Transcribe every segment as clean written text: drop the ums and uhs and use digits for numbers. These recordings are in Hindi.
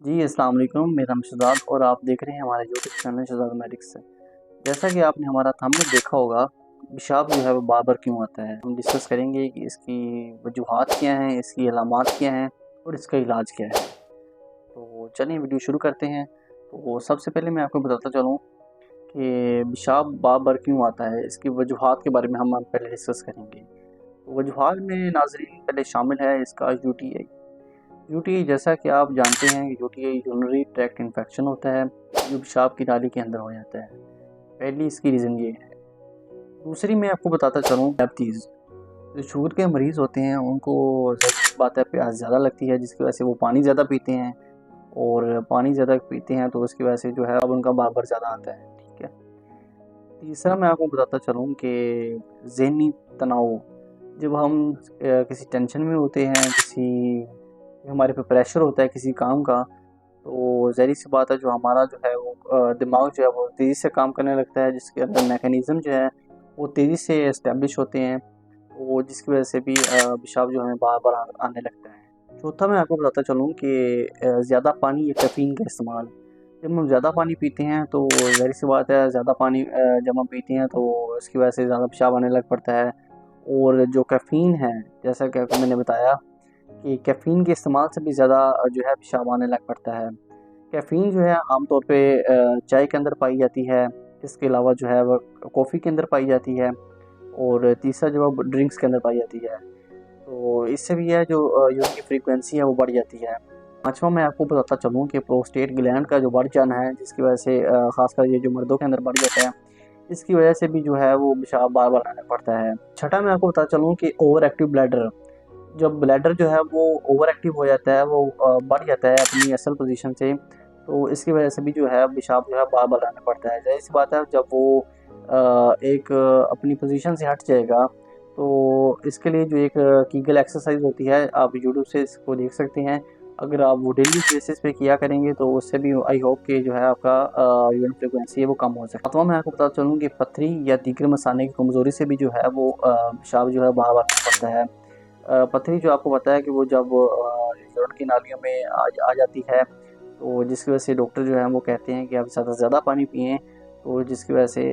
जी, अस्सलाम वालेकुम। मेरा नाम शहज़ाद और आप देख रहे हैं हमारे यूट्यूब चैनल शहज़ाद मेडिक्स से। जैसा कि आपने हमारा थंबनेल देखा होगा, पेशाब जो है वो बार-बार क्यों आता है? हम डिस्कस करेंगे कि इसकी वजूहात क्या हैं, इसकी अलामात क्या हैं और इसका इलाज क्या है। तो चलिए वीडियो शुरू करते हैं। तो सबसे पहले मैं आपको बताता चलूँ कि पेशाब बार-बार क्यों आता है, इसकी वजूहात के बारे में हम पहले डिस्कस करेंगे। तो वजूहात में नाज़रीन पहले शामिल है इसका यूटीआई। यूटीआई जैसा कि आप जानते हैं कि यूटीआई यूरिनरी ट्रैक्ट इन्फेक्शन होता है जो पेशाब की नाली के अंदर हो जाता है। पहली इसकी रीज़न ये है। दूसरी मैं आपको बताता चलूँ, डायबिटीज़। जो शुगर के मरीज़ होते हैं उनको ज़ाहिर बात है प्यास ज़्यादा लगती है, जिसकी वजह से वो पानी ज़्यादा पीते हैं और पानी ज़्यादा पीते हैं तो उसकी वजह से जो है अब उनका बार-बार ज़्यादा आता है। ठीक है। तीसरा मैं आपको बताता चलूँ कि ज़हनी तनाव, जब हम किसी टेंशन में होते हैं, हमारे पे प्रेशर होता है किसी काम का, तो ज़ाहिर-सी बात है जो हमारा जो है वो दिमाग जो है वो तेज़ी से काम करने लगता है, जिसके अंदर मैकेनिज़्म जो है वो तेज़ी से एस्टेब्लिश होते हैं, तो जिसकी वजह से भी पेशाब जो है बार-बार आने लगता है। चौथा मैं आपको बताता चलूँ कि ज़्यादा पानी या कैफ़ीन का इस्तेमाल। जब हम ज़्यादा पानी पीते हैं तो ज़ाहिर-सी बात है ज़्यादा पानी जब हम पीते हैं तो उसकी वजह से ज़्यादा पेशाब आने लग पड़ता है। और जो कैफ़ीन है, जैसा कि आपको मैंने बताया कि कैफ़ीन के इस्तेमाल से भी ज़्यादा जो है पेशाब आने लग पड़ता है। कैफ़ीन जो है आमतौर पे चाय के अंदर पाई जाती है, इसके अलावा जो है वो कॉफ़ी के अंदर पाई जाती है और तीसरा जो है ड्रिंक्स के अंदर पाई जाती है। तो इससे भी है जो यूरिन की फ्रीक्वेंसी है वो बढ़ जाती है। पाँचवाँ मैं आपको बताता चलूँ कि प्रोस्टेट ग्लैंड का जो बढ़ जाना है, जिसकी वजह से ख़ासकर ये जो मर्दों के अंदर बढ़ जाता है, इसकी वजह से भी जो है वो पेशाब बार-बार आना पड़ता है। छठा मैं आपको बताता चलूँ कि ओवर एक्टिव ब्लैडर। जब ब्लैडर जो है वो ओवर एक्टिव हो जाता है, वो बढ़ जाता है अपनी असल पोजीशन से, तो इसकी वजह से भी जो है पेशाब जो है बार-बार आना पड़ता है। ज़ाहिर-सी बात है जब वो एक अपनी पोजीशन से हट जाएगा, तो इसके लिए जो एक कीगल एक्सरसाइज होती है, आप यूट्यूब से इसको देख सकते हैं। अगर आप वो डेली बेसिस पे किया करेंगे तो उससे भी आई होप कि जो है आपका यूरिन फ्रीक्वेंसी है वो कम हो सके। सातवां मैं आपको बताता चलूँ कि पथरी या दीगर मसाने की कमज़ोरी से भी जो है वो पेशाब जो है बार-बार पड़ता है। पथरी जो आपको पता है कि वो जब यूरिन की नालियों में आ जाती है, तो जिसकी वजह से डॉक्टर जो है वो कहते हैं कि आप ज़्यादा से ज़्यादा पानी पिएँ, तो जिसकी वजह से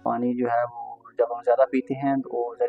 पानी जो है वो जब हम ज़्यादा पीते हैं तो ज़ाहिर